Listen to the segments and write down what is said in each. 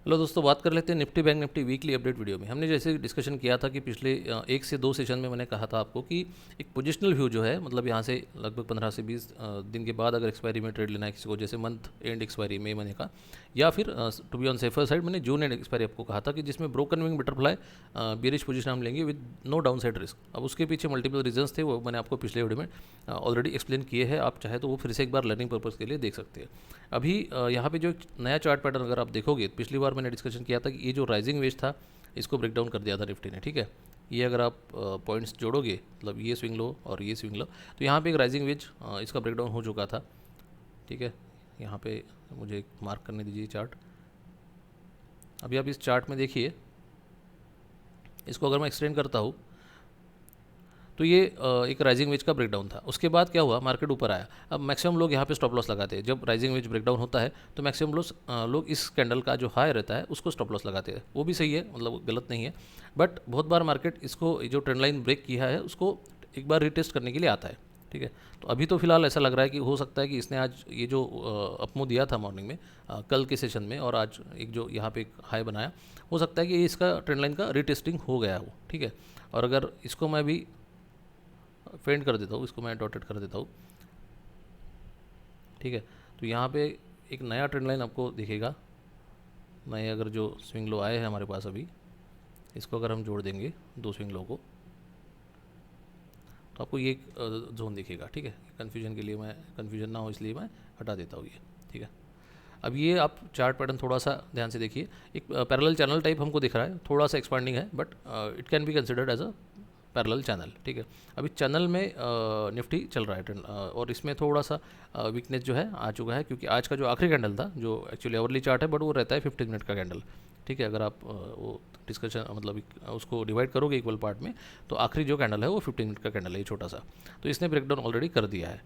Hello दोस्तों, बात कर लेते हैं Nifty bank Nifty weekly update video में। हमने जैसे डिस्कशन किया था कि पिछले 1 से 2 सेशन में मैंने कहा था आपको कि एक पोजिशनल व्यू जो है, मतलब यहाँ से लगभग 15 से 20 दिन के बाद अगर एक्सपायरी में ट्रेड लेना है किसी को, जैसे मंथ एंड एक्सपायरी मई महीने का, या फिर to be on safer side मैंने जून एंड एक्सपायरी आपको कहा था कि जिसमें broken wing butterfly bearish position हम लेंगे with no downside risk. अब उसके पीछे मल्टीपल रीजंस थे, वो मैंने आपको पिछले वीडियो में ऑलरेडी एक्सप्लेन किए हैं। आप चाहे तो वो फिर से एक बार लर्निंग पर्पज़ के लिए देख सकते हैं। अभी यहाँ पे जो एक नया चार्ट पैटर्न अगर आप देखोगे, पिछली बार मैंने डिस्कशन किया था कि ये जो राइजिंग वेज था इसको ब्रेक डाउन कर दिया था निफ्टी ने, ठीक है। ये अगर आप पॉइंट्स जोड़ोगे, मतलब ये स्विंग लो और ये स्विंग लो, तो यहाँ पे एक राइजिंग वेज इसका ब्रेक डाउन हो चुका था, ठीक है। यहाँ पे मुझे मार्क करने दीजिए चार्ट। अभी आप इस चार्ट में देखिए, इसको अगर मैं एक्सटेंड करता हूँ तो ये एक राइजिंग वेज का ब्रेकडाउन था। उसके बाद क्या हुआ, मार्केट ऊपर आया। अब मैक्सिमम लोग यहाँ पे स्टॉप लॉस लगाते हैं। जब राइजिंग वेज ब्रेकडाउन होता है तो मैक्सिमम लोग इस कैंडल का जो हाई रहता है उसको स्टॉप लॉस लगाते हैं। वो भी सही है, मतलब गलत नहीं है। बट बहुत बार मार्केट इसको जो ट्रेंड लाइन ब्रेक किया है उसको एक बार रिटेस्ट करने के लिए आता है, ठीक है। तो अभी तो फिलहाल ऐसा लग रहा है कि हो सकता है कि इसने आज ये जो अपमूव दिया था मॉर्निंग में, कल के सेशन में, और आज एक जो यहाँ पे एक हाई बनाया, हो सकता है कि इसका ट्रेंड लाइन का रिटेस्टिंग हो गया हो, ठीक है। और अगर इसको मैं भी फेंड कर देता हूँ, इसको मैं डॉटेड कर देता हूँ, ठीक है। तो यहाँ पे एक नया ट्रेंड लाइन आपको दिखेगा। नए अगर जो स्विंग लो आए हैं हमारे पास अभी, इसको अगर हम जोड़ देंगे 2 स्विंग लो को, तो आपको ये जोन दिखेगा, ठीक है। कन्फ्यूजन के लिए, मैं कन्फ्यूजन ना हो इसलिए मैं हटा देता हूँ ये, ठीक है। अब ये आप चार्ट पैटर्न थोड़ा सा ध्यान से देखिए। एक पैरेलल चैनल टाइप हमको दिख रहा है, थोड़ा सा एक्सपांडिंग है, but it can be considered as a parallel channel, ठीक है। अभी चैनल में निफ्टी चल रहा है ट्रेंड, और इसमें थोड़ा सा वीकनेस जो है आ चुका है, क्योंकि आज का जो आखिरी कैंडल था, जो एक्चुअली आवरली चार्ट है, बट वो रहता है 15 मिनट का कैंडल, ठीक है। अगर आप वो डिस्कशन मतलब उसको डिवाइड करोगे इक्वल पार्ट में, तो आखिरी जो कैंडल है वो 15 मिनट का कैंडल है, ये छोटा सा। तो इसने ब्रेकडाउन ऑलरेडी कर दिया है।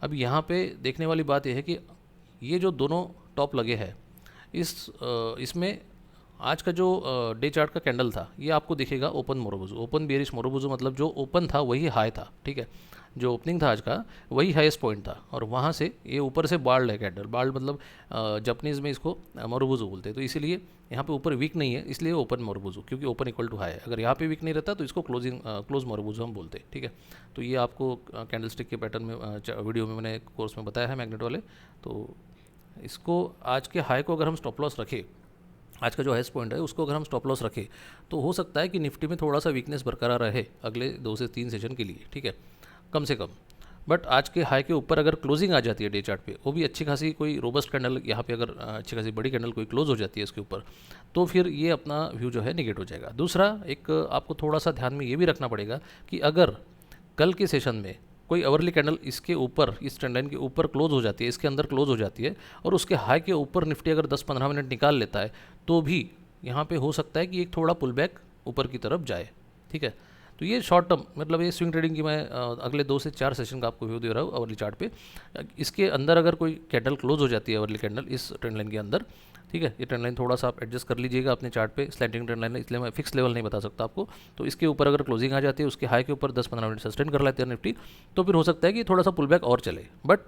अब यहाँ पे देखने वाली बात यह है कि ये जो दोनों टॉप लगे हैं, इसमें आज का जो डे चार्ट का कैंडल था, ये आपको दिखेगा ओपन मोरोबुजू, ओपन बेरिश मोरोबुजू, मतलब जो ओपन था वही हाई था, ठीक है। जो ओपनिंग था आज का वही हाईएस्ट पॉइंट था, और वहाँ से ये ऊपर से बाल्ड है कैंडल। बाल्ड मतलब जापानीज़ में इसको मोरोबुजू बोलते हैं। तो इसीलिए यहाँ पे ऊपर वीक नहीं है, इसलिए ओपन मोरोबुजू, क्योंकि ओपन इक्वल टू हाई है। अगर यहाँ पे वीक नहीं रहता तो इसको क्लोज मोरोबुजू हम बोलते हैं, ठीक है। तो ये आपको कैंडल स्टिक के पैटर्न में वीडियो में मैंने कोर्स में बताया है, मैग्नेट वाले। तो इसको आज के हाई को अगर हम स्टॉप लॉस रखें, आज का जो हाईएस्ट पॉइंट है उसको अगर हम स्टॉप लॉस रखें, तो हो सकता है कि निफ्टी में थोड़ा सा वीकनेस बरकरार रहे अगले 2 से 3 सेशन के लिए, ठीक है, कम से कम। बट आज के हाई के ऊपर अगर क्लोजिंग आ जाती है डे चार्ट पे, वो भी अच्छी खासी कोई रोबस्ट कैंडल, यहाँ पे अगर अच्छी खासी बड़ी कैंडल कोई क्लोज हो जाती है इसके ऊपर, तो फिर ये अपना व्यू जो है निगेट हो जाएगा। दूसरा, एक आपको थोड़ा सा ध्यान में ये भी रखना पड़ेगा कि अगर कल के सेशन में कोई अवरली कैंडल इसके ऊपर, इस ट्रेंड लाइन के ऊपर क्लोज हो जाती है, इसके अंदर क्लोज हो जाती है, और उसके हाई के ऊपर निफ्टी अगर 10-15 मिनट निकाल लेता है, तो भी यहाँ पे हो सकता है कि एक थोड़ा पुल बैक ऊपर की तरफ जाए, ठीक है। तो ये शॉर्ट टर्म, मतलब ये स्विंग ट्रेडिंग की मैं अगले 2 से 4 सेशन का आपको व्यू दे रहा हूँ अवरली चार्ट पे। इसके अंदर अगर कोई कैंडल क्लोज हो जाती है, अवरली कैंडल इस ट्रेंड लाइन के अंदर, ठीक है। ये ट्रेंड लाइन थोड़ा सा आप एडजस्ट कर लीजिएगा अपने चार्ट पे, स्लैंटिंग ट्रेंड लाइन है, इसलिए मैं फिक्स लेवल नहीं बता सकता आपको। तो इसके ऊपर अगर क्लोजिंग आ जाती है, उसके हाई के ऊपर 10-15 मिनट सस्टेन कर लेते हैं निफ्टी, तो फिर हो सकता है कि थोड़ा सा पुल बैक और चले। बट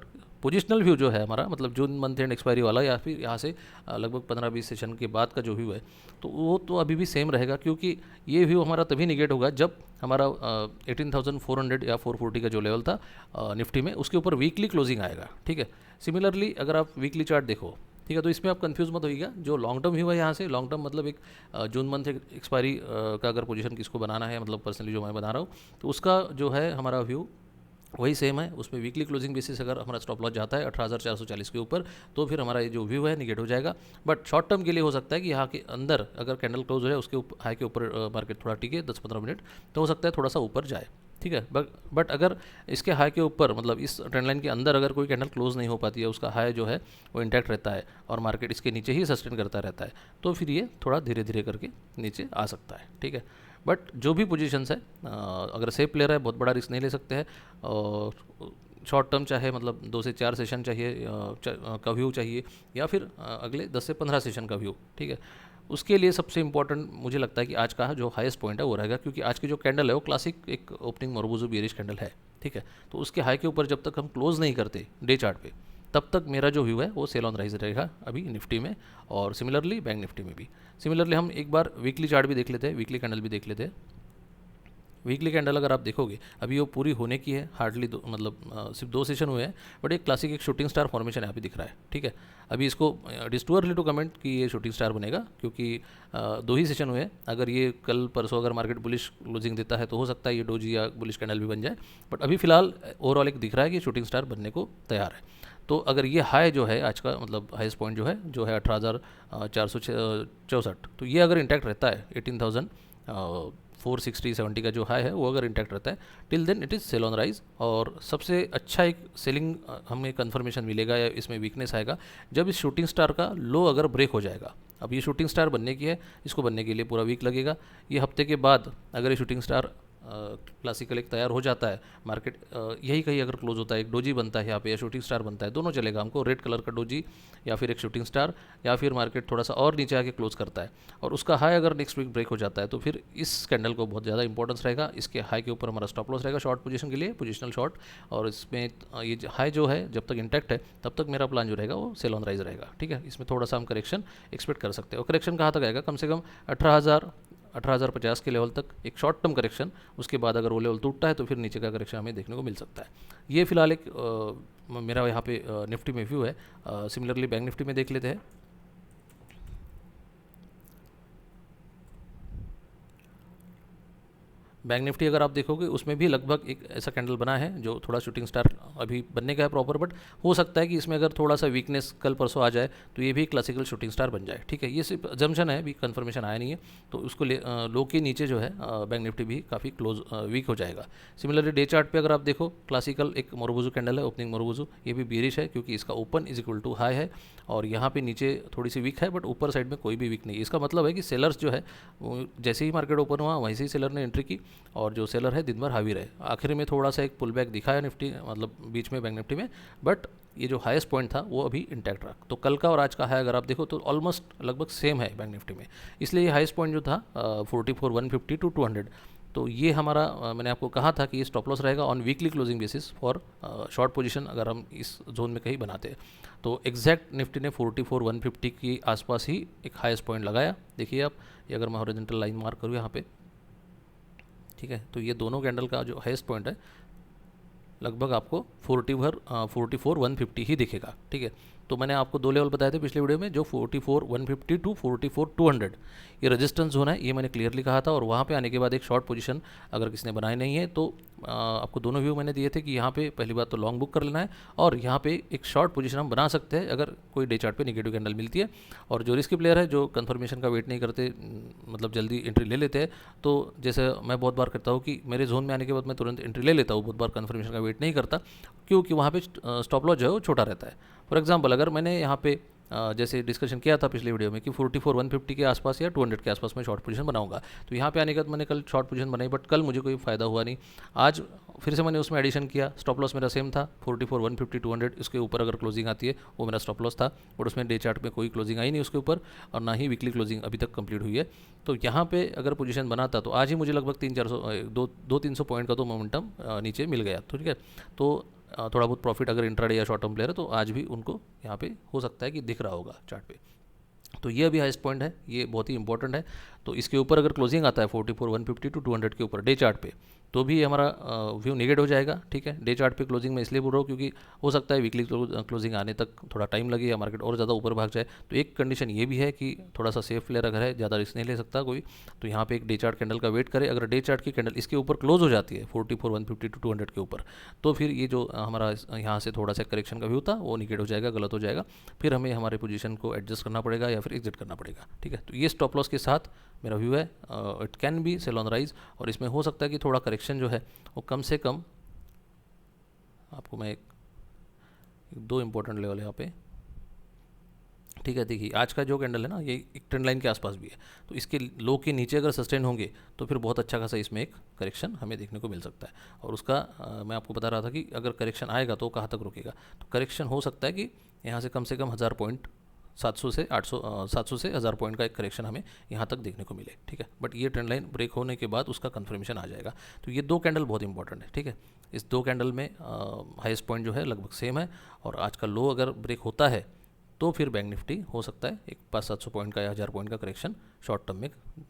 पोजिशनल व्यू जो है हमारा, मतलब जून मंथ एंड एक्सपायरी वाला, या फिर यहाँ से लगभग 15-20 सेशन के बाद का जो व्यू है, तो वो तो अभी भी सेम रहेगा, क्योंकि ये व्यू हमारा तभी निगेट होगा जब हमारा 18,400 या 440 का जो लेवल था निफ्टी में, उसके ऊपर वीकली क्लोजिंग आएगा, ठीक है। सिमिलरली अगर आप वीकली चार्ट देखो, ठीक है, तो इसमें आप कंफ्यूज मत होइएगा। जो लॉन्ग टर्म व्यू है यहाँ से, लॉन्ग टर्म मतलब एक जून मंथ एक्सपायरी का अगर पोजीशन किसको बनाना है, मतलब पर्सनली जो मैं बना रहा हूँ, तो उसका जो है हमारा व्यू वही सेम है। उसमें वीकली क्लोजिंग बेसिस अगर हमारा स्टॉप लॉस जाता है 18,440 के ऊपर, तो फिर हमारा ये जो व्यू है निगेट हो जाएगा। बट शॉर्ट टर्म के लिए हो सकता है कि यहाँ के अंदर अगर कैंडल क्लोज हो जाए, उसके हाई के ऊपर मार्केट थोड़ा टिके 10-15 मिनट, तो हो सकता है थोड़ा सा ऊपर जाए, ठीक है। बट अगर इसके हाई के ऊपर, मतलब इस ट्रेंड लाइन के अंदर अगर कोई कैंडल क्लोज नहीं हो पाती है, उसका हाई जो है वो इंटैक्ट रहता है, और मार्केट इसके नीचे ही सस्टेन करता रहता है, तो फिर ये थोड़ा धीरे धीरे करके नीचे आ सकता है, ठीक है। बट जो भी पोजीशंस है, अगर सेफ प्लेयर है, बहुत बड़ा रिस्क नहीं ले सकते हैं, और शॉर्ट टर्म चाहे मतलब 2 से 4 सेशन चाहिए का व्यू चाहिए, या फिर अगले 10 से 15 सेशन का व्यू, ठीक है। उसके लिए सबसे इंपॉर्टेंट मुझे लगता है कि आज का जो हाईएस्ट पॉइंट है वो रहेगा, क्योंकि आज की जो कैंडल है वो क्लासिक एक ओपनिंग मोरोबुजू बेरिश कैंडल है, ठीक है। तो उसके हाई के ऊपर जब तक हम क्लोज नहीं करते डे चार्ट पे, तब तक मेरा जो व्यू है वो सेल ऑन राइज रहेगा अभी निफ्टी में, और सिमिलरली बैंक निफ्टी में भी। सिमिलरली हम एक बार वीकली चार्ट भी देख लेते हैं, वीकली कैंडल भी देख लेते हैं। वीकली कैंडल अगर आप देखोगे अभी वो पूरी होने की है, हार्डली सिर्फ 2 सेशन हुए हैं, बट एक क्लासिक एक शूटिंग स्टार फॉर्मेशन यहाँ पे दिख रहा है, ठीक है। अभी इसको it is too early to comment कि ये शूटिंग स्टार बनेगा, क्योंकि 2 ही सेशन हुए हैं। अगर ये कल परसों अगर मार्केट बुलिश क्लोजिंग देता है तो हो सकता है ये डोजी या बुलिश कैंडल भी बन जाए, बट अभी फिलहाल ओवरऑल एक दिख रहा है कि शूटिंग स्टार बनने को तैयार है। तो अगर ये हाई जो है आज का, मतलब हाईएस्ट पॉइंट जो है 18,464, तो ये अगर इंटैक्ट रहता है 18,460-70 का जो हाई है वो अगर इंटैक्ट रहता है, till then it is sell on rise. और सबसे अच्छा एक सेलिंग हमें कंफर्मेशन मिलेगा या इसमें वीकनेस आएगा जब इस शूटिंग स्टार का लो अगर ब्रेक हो जाएगा। अब ये शूटिंग स्टार बनने की है, इसको बनने के लिए पूरा वीक लगेगा। ये हफ्ते के बाद अगर ये शूटिंग स्टार क्लासिकल एक तैयार हो जाता है, मार्केट यही कहीं अगर क्लोज होता है, एक डोजी बनता है यहाँ पे या शूटिंग स्टार बनता है, दोनों चलेगा हमको, रेड कलर का डोजी या फिर एक शूटिंग स्टार, या फिर मार्केट थोड़ा सा और नीचे आके क्लोज करता है और उसका हाई अगर नेक्स्ट वीक ब्रेक हो जाता है, तो फिर इस कैंडल को बहुत ज़्यादा इंपॉर्टेंस रहेगा। इसके हाई के ऊपर हमारा स्टॉप लॉस रहेगा शॉर्ट पोजीशन के लिए, पोजिशनल शॉर्ट। और इसमें ये हाई जो है जब तक इंटैक्ट है तब तक मेरा प्लान जो रहेगा वो सेल ऑन राइज रहेगा, ठीक है। इसमें थोड़ा सा हम करेक्शन एक्सपेक्ट कर सकते हैं, और करेक्शन कहाँ तक आएगा, कम से कम 18,050 के लेवल तक एक शॉर्ट टर्म करेक्शन। उसके बाद अगर वो लेवल टूटता है तो फिर नीचे का करेक्शन हमें देखने को मिल सकता है। ये फिलहाल एक मेरा यहाँ पे निफ्टी में व्यू है। सिमिलरली बैंक निफ्टी में देख लेते हैं। बैंक निफ्टी अगर आप देखोगे उसमें भी लगभग एक ऐसा कैंडल बना है जो थोड़ा शूटिंग स्टार अभी बनने का है प्रॉपर, बट हो सकता है कि इसमें अगर थोड़ा सा वीकनेस कल परसों आ जाए तो ये भी क्लासिकल शूटिंग स्टार बन जाए, ठीक है। ये सिर्फ जम्पशन है, अभी कंफर्मेशन आया नहीं है, तो उसको लो के नीचे जो है बैंक निफ्टी भी काफ़ी क्लोज वीक हो जाएगा। सिमिलरली डे चार्ट पे अगर आप देखो, क्लासिकल एक मोरोबुजू कैंडल है, ओपनिंग मोरोबुजू, ये भी बेरिश है क्योंकि इसका open is equal to high है, और यहाँ पे नीचे थोड़ी सी वीक है, बट ऊपर साइड में कोई भी वीक नहीं है। इसका मतलब है कि सेलर्स जो है जैसे ही मार्केट ओपन हुआ वैसे ही सेलर ने एंट्री की, और जो सेलर है दिन भर हावी रहे। आखिर में थोड़ा सा एक पुल बैक दिखाया निफ्टी, मतलब बीच में बैंक निफ्टी में, बट ये जो हाईएस्ट पॉइंट था वो अभी इंटैक्ट रहा। तो कल का और आज का हाई अगर आप देखो तो ऑलमोस्ट लगभग सेम है बैंक निफ्टी में, इसलिए ये हाईएस्ट पॉइंट जो था 44,150 टू 200, तो ये हमारा मैंने आपको कहा था कि ये स्टॉप लॉस रहेगा on weekly closing basis for short position अगर हम इस जोन में कहीं बनाते हैं। तो एग्जैक्ट निफ्टी ने 44,150 के आसपास ही एक हाईएस्ट पॉइंट लगाया। देखिए आप, ये अगर मैं हॉरिजॉन्टल लाइन मार्क करूँ यहाँ पे, ठीक है, तो ये दोनों कैंडल का जो हाईएस्ट पॉइंट है लगभग आपको 44,150 ही दिखेगा, ठीक है। तो मैंने आपको 2 लेवल बताए थे पिछले वीडियो में, जो 44,150 टू 44,200 ये रेजिस्टेंस जोन है, ये मैंने क्लियरली कहा था। और वहाँ पे आने के बाद एक शॉर्ट पोजीशन अगर किसी ने बनाई नहीं है तो आपको दोनों व्यू मैंने दिए थे कि यहाँ पे पहली बात तो लॉन्ग बुक कर लेना है, और यहाँ पे एक शॉर्ट पोजीशन हम बना सकते हैं अगर कोई डे चार्ट पे नेगेटिव कैंडल मिलती है। और जो रिस्की प्लेयर है, जो कंफर्मेशन का वेट नहीं करते, मतलब जल्दी एंट्री ले लेते हैं, तो जैसे मैं बहुत बार करता हूँ कि मेरे जोन में आने के बाद मैं तुरंत एंट्री ले लेता हूँ, बहुत बार कंफर्मेशन का वेट नहीं करता, क्योंकि वहाँ पे स्टॉप लॉस जो है वो छोटा रहता है। फॉर एग्जांपल अगर मैंने यहाँ पे जैसे डिस्कशन किया था पिछले वीडियो में कि 44,150 के आसपास या 200 के आसपास मैं शॉर्ट पोजीशन बनाऊंगा, तो यहाँ पे आने के बाद मैंने कल शॉर्ट पोजीशन बनाई, बट कल मुझे कोई फ़ायदा हुआ नहीं। आज फिर से मैंने उसमें एडिशन किया, स्टॉप लॉस मेरा सेम था 44,150 200, इसके ऊपर अगर क्लोजिंग आती है वो मेरा स्टॉप लॉस था, बट उसमें डे चार्ट में कोई क्लोजिंग आई नहीं उसके ऊपर, और ना ही वीकली क्लोजिंग अभी तक कंप्लीट हुई है। तो यहाँ पे अगर पोजीशन बनाता तो आज ही मुझे लगभग 300-400 पॉइंट का तो मोमेंटम नीचे मिल गया, तो ठीक है। तो थोड़ा बहुत प्रॉफिट अगर इंट्राडे या शॉर्ट टर्म प्लेयर है तो आज भी उनको यहाँ पे हो सकता है कि दिख रहा होगा चार्ट पे। तो ये अभी हाईएस्ट पॉइंट है, ये बहुत ही इंपॉर्टेंट है। तो इसके ऊपर अगर क्लोजिंग आता है 44,150 टू 200 के ऊपर डे चार्ट पे, तो भी हमारा व्यू नेगेट हो जाएगा, ठीक है। डे चार्ट पे क्लोजिंग में इसलिए बोल रहा हूँ क्योंकि हो सकता है वीकली क्लोजिंग आने तक थोड़ा टाइम लगे या मार्केट और ज़्यादा ऊपर भाग जाए। तो एक कंडीशन ये भी है कि थोड़ा सा सेफ प्लेयर अगर है, ज़्यादा रिस्क नहीं ले सकता कोई, तो यहाँ पे एक डे चार्ट कैंडल का वेट करे। अगर डे चार्ट की कैंडल इसके ऊपर क्लोज हो जाती है 44,150 टू 200 के ऊपर, तो फिर ये जो हमारा यहाँ से थोड़ा सा करेक्शन का व्यू था वो निगेट हो जाएगा, गलत हो जाएगा, फिर हमें हमारे पोजीशन को एडजस्ट करना पड़ेगा या फिर एग्जिट करना पड़ेगा, ठीक है। तो ये स्टॉप लॉस के साथ मेरा व्यू है, it can be sell on rise, और इसमें हो सकता है कि थोड़ा करेक्शन जो है वो कम से कम, आपको मैं एक 2 इंपॉर्टेंट लेवल यहाँ पे, ठीक है। देखिए आज का जो कैंडल है ना, ये एक ट्रेंड लाइन के आसपास भी है, तो इसके लो के नीचे अगर सस्टेन होंगे तो फिर बहुत अच्छा खासा इसमें एक करेक्शन हमें देखने को मिल सकता है। और उसका मैं आपको बता रहा था कि अगर करेक्शन आएगा तो कहाँ तक रुकेगा, तो करेक्शन हो सकता है कि यहाँ से कम 1000 पॉइंट 700 से 800 700 से 1000 पॉइंट का एक करेक्शन हमें यहाँ तक देखने को मिले, ठीक है। बट ये ट्रेंड लाइन ब्रेक होने के बाद उसका कन्फर्मेशन आ जाएगा। तो ये 2 कैंडल बहुत इंपॉर्टेंट है, ठीक है। इस 2 कैंडल में हाईएस्ट पॉइंट जो है लगभग सेम है, और आज का लो अगर ब्रेक होता है तो फिर बैंक निफ्टी हो सकता है एक 500-700 पॉइंट का या 1000 पॉइंट का करेक्शन शॉर्ट टर्म में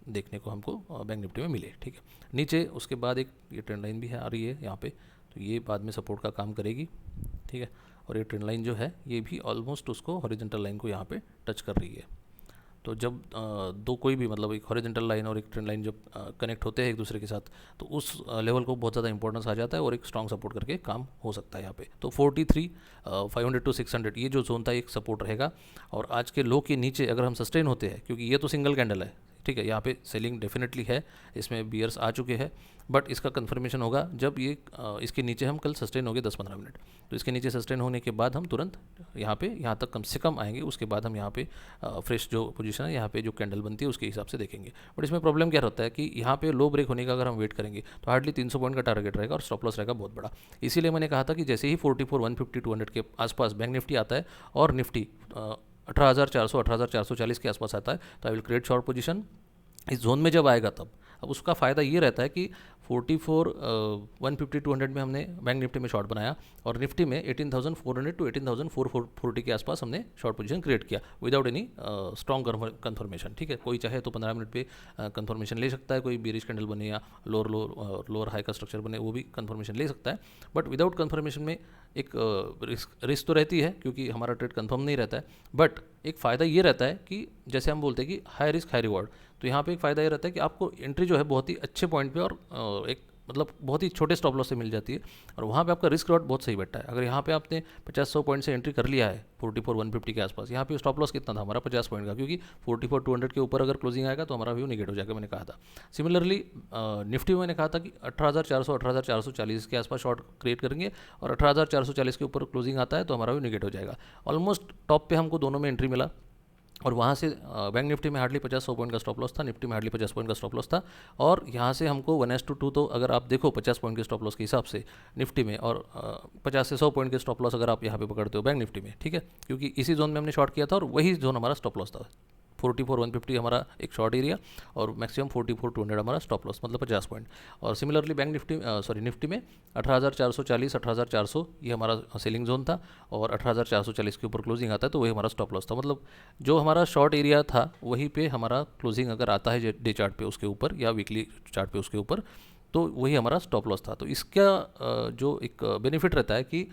देखने को हमको बैंक निफ्टी में मिले, ठीक है। नीचे उसके बाद एक ये ट्रेंड लाइन भी है आ रही है यहाँ पे, तो ये बाद में सपोर्ट का काम करेगी, ठीक है। और ये ट्रेंड लाइन जो है ये भी ऑलमोस्ट उसको हॉरिजॉन्टल लाइन को यहाँ पे टच कर रही है। तो जब दो कोई भी मतलब एक हॉरिजॉन्टल लाइन और एक ट्रेंड लाइन जब कनेक्ट होते हैं एक दूसरे के साथ, तो उस लेवल को बहुत ज़्यादा इंपॉर्टेंस आ जाता है और एक स्ट्रॉन्ग सपोर्ट करके काम हो सकता है यहाँ पे। तो 43 500 टू 600 ये जो जोन था एक सपोर्ट रहेगा। और आज के लो के नीचे अगर हम सस्टेन होते हैं, क्योंकि ये तो सिंगल कैंडल है, ठीक है, यहाँ पे सेलिंग डेफिनेटली है, इसमें बियर्स आ चुके हैं, बट इसका कंफर्मेशन होगा जब ये इसके नीचे हम कल सस्टेन हो गए 10-15 मिनट। तो इसके नीचे सस्टेन होने के बाद हम तुरंत यहाँ तक कम से कम आएंगे, उसके बाद हम यहाँ पे फ्रेश जो पोजीशन है यहाँ पे जो कैंडल बनती है उसके हिसाब से देखेंगे। बट इसमें प्रॉब्लम क्या रहता है कि यहाँ पे लो ब्रेक होने का अगर हम वेट करेंगे तो हार्डली 300 पॉइंट का टारगेट रहेगा और स्टॉप लॉस रहेगा बहुत बड़ा। इसीलिए मैंने कहा था कि जैसे ही 44 150 200 के आसपास बैंक निफ्टी आता है और निफ्टी 18,400 18,440 के आसपास आता है, तो I will create short position. इस जोन में जब आएगा तब अब उसका फ़ायदा ये रहता है कि 44 150 200 में हमने बैंक निफ्टी में शॉर्ट बनाया और निफ्टी में 18,400 टू 18,440 के आसपास हमने शॉर्ट पोजीशन क्रिएट किया विदाउट एनी स्ट्रॉन्ग कंफर्मेशन, ठीक है। कोई चाहे तो 15 मिनट पे कंफर्मेशन ले सकता है, कोई बेरिश कैंडल बने या लोअर हाई का स्ट्रक्चर बने वो भी कंफर्मेशन ले सकता है। बट विदाउट कंफर्मेशन में एक रिस्क तो रहती है क्योंकि हमारा ट्रेड कंफर्म नहीं रहता है। बट एक फ़ायदा ये रहता है कि जैसे हम बोलते हैं कि हाई रिस्क हाई रिवॉर्ड, तो यहाँ पे एक फ़ायदा ये रहता है कि आपको एंट्री जो है बहुत ही अच्छे पॉइंट पे और एक मतलब बहुत ही छोटे स्टॉप लॉस से मिल जाती है और वहाँ पे आपका रिस्क रिवॉर्ड बहुत सही बैठता है। अगर यहाँ पे आपने 50-100 पॉइंट से एंट्री कर लिया है 44 150 के आसपास, यहाँ पे स्टॉप लॉस कितना था हमारा 50 पॉइंट का, क्योंकि 44 200 के ऊपर अगर क्लोजिंग आएगा तो हमारा व्यू निगेट हो जाएगा, मैंने कहा था। सिमिलरली निफ्टी में मैंने कहा था कि 18,400 18,440 के आसपास शॉर्ट क्रिएट करेंगे और 18,440 के ऊपर क्लोजिंग आता है तो हमारा व्यू निगेट हो जाएगा। ऑलमोस्ट टॉप पे हमको दोनों में एंट्री मिला और वहाँ से बैंक निफ्टी में हार्डली 50-100 पॉइंट का स्टॉप लॉस था, निफ्टी में हार्डली 50 पॉइंट का स्टॉप लॉस था। और यहाँ से हमको 1:2 तो अगर आप देखो 50 पॉइंट के स्टॉप लॉस के हिसाब से निफ्टी में और 50 से 100 पॉइंट के स्टॉप लॉस अगर आप यहाँ पे पकड़ते हो बैंक निफ्टी में, ठीक है, क्योंकि इसी जोन में हमने शॉर्ट किया था और वही जोन हमारा स्टॉप लॉस था। 44 150 हमारा एक शॉर्ट एरिया और मैक्सिमम 44 200 हमारा स्टॉप लॉस मतलब 50 पॉइंट। और सिमिलरली बैंक निफ्टी निफ्टी में 18,440 18,400 ये हमारा सेलिंग जोन था और 18,440 के ऊपर क्लोजिंग आता है तो वही हमारा स्टॉप लॉस था। मतलब जो हमारा शॉर्ट एरिया था वहीं पे हमारा क्लोजिंग अगर आता है डे चार्ट पे उसके ऊपर या वीकली चार्ट पे उसके ऊपर, तो वही हमारा स्टॉप लॉस था। तो इसका जो एक बेनिफिट रहता है कि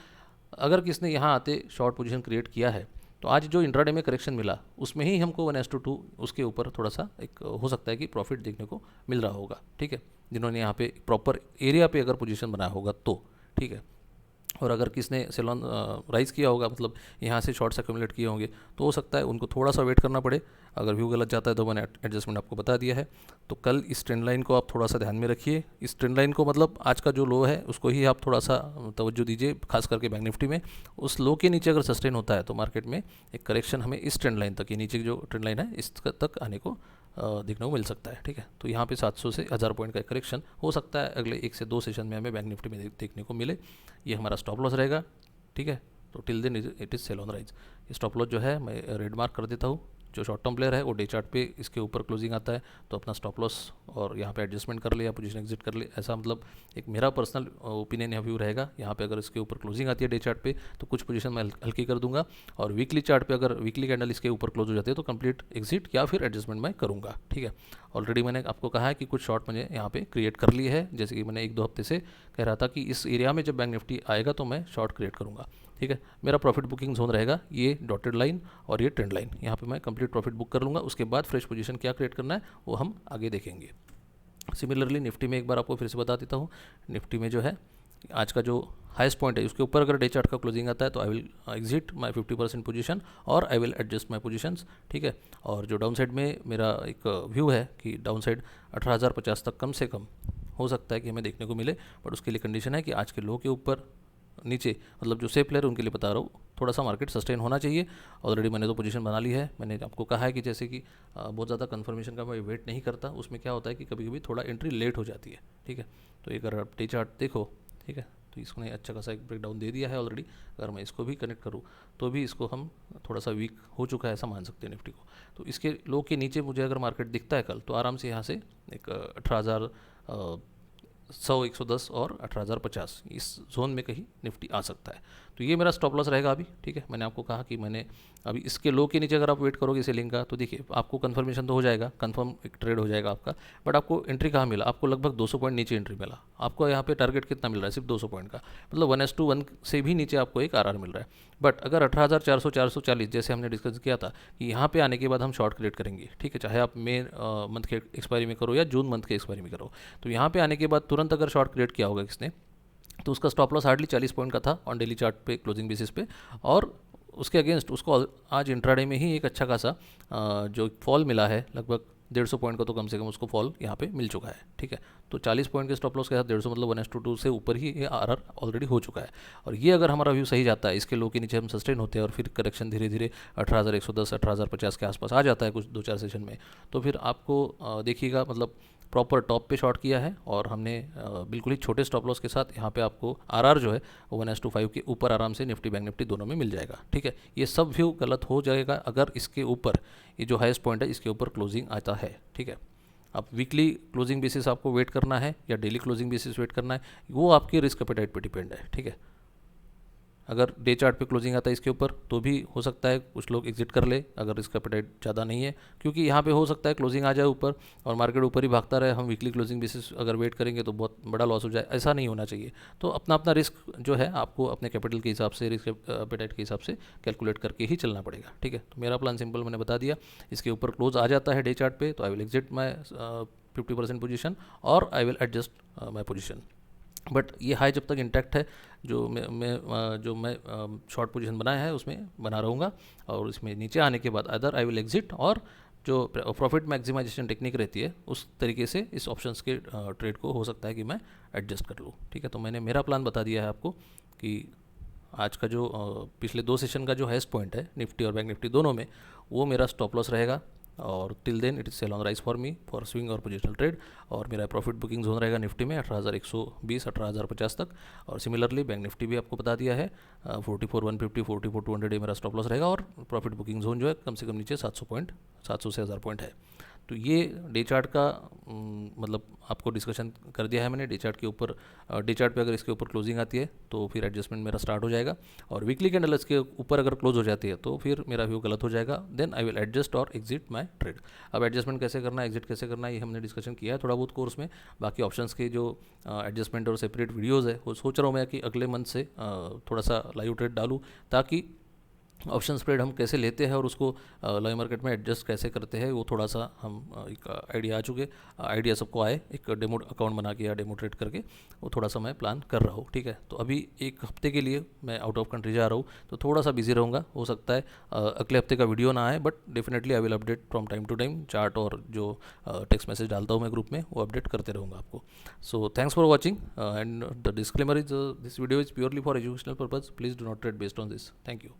अगर किसने यहाँ आते शॉर्ट पोजीशन क्रिएट किया है तो आज जो इंट्राडे में करेक्शन मिला उसमें ही हमको 1:2 उसके ऊपर थोड़ा सा एक हो सकता है कि प्रॉफिट देखने को मिल रहा होगा, ठीक है, जिन्होंने यहाँ पे प्रॉपर एरिया पे अगर पोजीशन बनाया होगा तो, ठीक है। और अगर किसने सेलॉन राइज़ किया होगा मतलब यहाँ से शॉर्ट्स एक्यूमुलेट किए होंगे तो हो सकता है उनको थोड़ा सा वेट करना पड़े। अगर व्यू गलत जाता है तो मैंने एडजस्टमेंट आपको बता दिया है। तो कल इस ट्रेंड लाइन को आप थोड़ा सा ध्यान में रखिए। इस ट्रेंड लाइन को मतलब आज का जो लो है उसको ही आप थोड़ा सा तवज्जो दीजिए, खास करके बैंक निफ्टी में। उस लो के नीचे अगर सस्टेन होता है तो मार्केट में एक करेक्शन हमें इस ट्रेंड लाइन तक, ये नीचे की जो ट्रेंड लाइन है इस तक आने को देखने को मिल सकता है, ठीक है। तो यहाँ पे 700 से 1000 पॉइंट का करेक्शन हो सकता है अगले 1 से 2 सेशन में हमें बैंक निफ्टी में देखने को मिले। ये हमारा स्टॉप लॉस रहेगा, ठीक है। तो till then it is sell on rise. ये स्टॉप लॉस जो है मैं रेड मार्क कर देता हूँ। जो शॉर्ट टर्म प्लेयर है वो डे चार्ट पे इसके ऊपर क्लोजिंग आता है तो अपना स्टॉप लॉस और यहाँ पे एडजस्टमेंट कर ले या पोजीशन एग्जिट कर ले, ऐसा मतलब एक मेरा पर्सनल ओपिनियन या व्यू रहेगा। यहाँ पे अगर इसके ऊपर क्लोजिंग आती है डे चार्ट पे तो कुछ पोजीशन मैं हल्की कर दूंगा और वीकली चार्ट पे अगर वीकली कैंडल इसके ऊपर क्लोज हो जाती है तो कंप्लीट एग्जिट या फिर एडजस्टमेंट मैं करूँगा, ठीक है। ऑलरेडी मैंने आपको कहा है कि कुछ शॉर्ट मैंने यहाँ पे क्रिएट कर लिए है, जैसे कि मैंने 1-2 हफ्ते से कह रहा था कि इस एरिया में जब बैंक निफ्टी आएगा तो मैं शॉर्ट क्रिएट करूँगा, ठीक है। मेरा प्रॉफिट बुकिंग जोन रहेगा ये डॉटेड लाइन और ये ट्रेंड लाइन, यहाँ पे मैं कंप्लीट प्रॉफिट बुक कर लूँगा। उसके बाद फ्रेश पोजीशन क्या क्रिएट करना है वो हम आगे देखेंगे। सिमिलरली निफ्टी में एक बार आपको फिर से बता देता हूँ। निफ्टी में जो है आज का जो हाईएस्ट पॉइंट है उसके ऊपर अगर डे चार्ट का क्लोजिंग आता है तो I will exit my 50% position और I will adjust my positions, ठीक है। और जो डाउन साइड में मेरा एक व्यू है कि डाउन साइड 18,050 तक कम से कम हो सकता है कि हमें देखने को मिले, बट उसके लिए कंडीशन है कि आज के लो के ऊपर नीचे मतलब जो सेफ प्लेयर उनके लिए बता रहा हूँ थोड़ा सा मार्केट सस्टेन होना चाहिए। ऑलरेडी मैंने तो पोजीशन बना ली है। मैंने आपको कहा है कि जैसे कि बहुत ज़्यादा कंफर्मेशन का मैं वेट नहीं करता, उसमें क्या होता है कि कभी कभी थोड़ा एंट्री लेट हो जाती है, ठीक है। तो अगर आप डे चार्ट देखो, ठीक है, तो इसने अच्छा खासा एक ब्रेकडाउन दे दिया है ऑलरेडी। अगर मैं इसको भी कनेक्ट करूँ तो भी इसको हम थोड़ा सा वीक हो चुका है ऐसा मान सकते हैं निफ्टी को। तो इसके लो के नीचे मुझे अगर मार्केट दिखता है कल तो आराम से यहाँ से एक 18,100, 110 और 18,050 इस जोन में कहीं निफ्टी आ सकता है। तो ये मेरा स्टॉप लॉस रहेगा अभी, ठीक है। मैंने आपको कहा कि मैंने अभी इसके लो के नीचे अगर आप वेट करोगे सेलिंग का तो देखिए आपको कंफर्मेशन तो हो जाएगा, कंफर्म एक ट्रेड हो जाएगा आपका, बट आपको एंट्री कहाँ मिला, आपको लगभग 200 पॉइंट नीचे एंट्री मिला। आपको यहाँ पे टारगेट कितना मिल रहा है, सिर्फ 200 पॉइंट का, मतलब 1:1 से भी नीचे आपको एक आरआर मिल रहा है। बट अगर 18,400, 440 जैसे हमने डिस्कस किया था कि यहाँ पे आने के बाद हम शॉर्ट क्रिएट करेंगे, ठीक है, चाहे आप मई मंथ के एक्सपायरी में करो या जून मंथ के एक्सपायरी में करो, तो यहाँ पे आने के बाद तुरंत अगर शॉर्ट क्रिएट किया होगा किसने तो उसका स्टॉप लॉस हार्डली 40 पॉइंट का था ऑन डेली चार्ट पे क्लोजिंग बेसिस पे, और उसके अगेंस्ट उसको आज इंट्राडे में ही एक अच्छा खासा जो फॉल मिला है, लगभग 150 पॉइंट का तो कम से कम उसको फॉल यहाँ पे मिल चुका है, ठीक है। तो 40 पॉइंट के स्टॉप लॉस के साथ 150 मतलब 1:2 से ऊपर ही ये आरआर ऑलरेडी हो चुका है। और ये अगर हमारा व्यू सही जाता है, इसके लो के नीचे हम सस्टेन होते हैं और फिर करेक्शन धीरे धीरे 18,110, 18,050 के आसपास आ जाता है कुछ 2-4 सेशन में, तो फिर आपको देखिएगा मतलब प्रॉपर टॉप पे शॉर्ट किया है और हमने बिल्कुल ही छोटे स्टॉप लॉस के साथ यहाँ पे आपको आरआर जो है वो 1:5 के ऊपर आराम से निफ्टी बैंक निफ्टी दोनों में मिल जाएगा, ठीक है। ये सब व्यू गलत हो जाएगा अगर इसके ऊपर ये जो हाईएस्ट पॉइंट है इसके ऊपर क्लोजिंग आता है, ठीक है। आप वीकली क्लोजिंग बेसिस आपको वेट करना है या डेली क्लोजिंग बेसिस वेट करना है, वो आपके रिस्क एपेटाइट पे डिपेंड है, ठीक है। अगर डे चार्ट पे क्लोजिंग आता है इसके ऊपर तो भी हो सकता है कुछ लोग एग्जिट कर ले अगर इसका एपेटाइट ज़्यादा नहीं है, क्योंकि यहाँ पे हो सकता है क्लोजिंग आ जाए ऊपर और मार्केट ऊपर ही भागता रहे, हम वीकली क्लोजिंग बेसिस अगर वेट करेंगे तो बहुत बड़ा लॉस हो जाए, ऐसा नहीं होना चाहिए। तो अपना अपना रिस्क जो है आपको अपने कैपिटल के हिसाब से, रिस्क एपेटाइट के हिसाब से कैलकुलेट करके ही चलना पड़ेगा, ठीक है। तो मेरा प्लान सिंपल मैंने बता दिया, इसके ऊपर क्लोज आ जाता है डे चार्ट पे तो I will exit my 50% position और I will adjust my position. But ये हाई जब तक इंटैक्ट है जो मैं शॉर्ट पोजीशन बनाया है उसमें बना रहूँगा, और इसमें नीचे आने के बाद अदर आई विल एग्जिट, और जो प्रॉफिट मैक्सिमाइजेशन टेक्निक रहती है उस तरीके से इस ऑप्शंस के ट्रेड को हो सकता है कि मैं एडजस्ट कर लूँ, ठीक है। तो मैंने मेरा प्लान बता दिया है आपको कि आज का जो पिछले 2 सेशन का जो हाईएस्ट पॉइंट है निफ्टी और बैंक निफ्टी दोनों में, वो मेरा स्टॉप लॉस रहेगा, और till then it is sell on rise for me for swing और पोजिशनल ट्रेड। और मेरा प्रॉफिट बुकिंग जोन रहेगा निफ्टी में 18,120, 18,050 तक, और सिमिलरली बैंक निफ्टी भी आपको बता दिया है 44,150, 44,200 ये मेरा स्टॉप लॉस रहेगा, और प्रॉफिट बुकिंग जोन जो है कम से कम नीचे 700 पॉइंट, 700 से 1000 पॉइंट है। तो ये डे चार्ट का मतलब आपको डिस्कशन कर दिया है मैंने। डे चार्ट के ऊपर, डे चार्ट पे अगर इसके ऊपर क्लोजिंग आती है तो फिर एडजस्टमेंट मेरा स्टार्ट हो जाएगा, और वीकली कैंडल इसके ऊपर अगर क्लोज हो जाती है तो फिर मेरा व्यू गलत हो जाएगा, देन आई विल एडजस्ट और एग्जिट माय ट्रेड। अब एडजस्टमेंट कैसे करना है, एग्जिट कैसे करना है, ये हमने डिस्कशन किया है थोड़ा बहुत कोर्स में। बाकी ऑप्शंस के जो एडजस्टमेंट और सेपरेट वीडियोज़ है वो सोच रहा हूँ मैं कि अगले मंथ से थोड़ा सा लाइव ट्रेड डालूँ, ताकि ऑप्शन स्प्रेड हम कैसे लेते हैं और उसको लाइव मार्केट में एडजस्ट कैसे करते हैं वो थोड़ा सा हम एक आइडिया सबको आए, एक डेमो अकाउंट बना के या डेमो ट्रेड करके वो थोड़ा सा मैं प्लान कर रहा हूँ, ठीक है। तो अभी एक हफ्ते के लिए मैं आउट ऑफ कंट्री जा रहा हूँ तो थोड़ा सा बिजी रहूँगा, हो सकता है अगले हफ्ते का वीडियो ना आए, but definitely I will update from time to time, chart और जो टेक्स्ट मैसेज डालता हूँ मैं ग्रुप में वो अपडेट करते रहूँगा आपको। So thanks for watching and the disclaimer is this video is purely for educational purpose, please do not trade based on this. Thank you.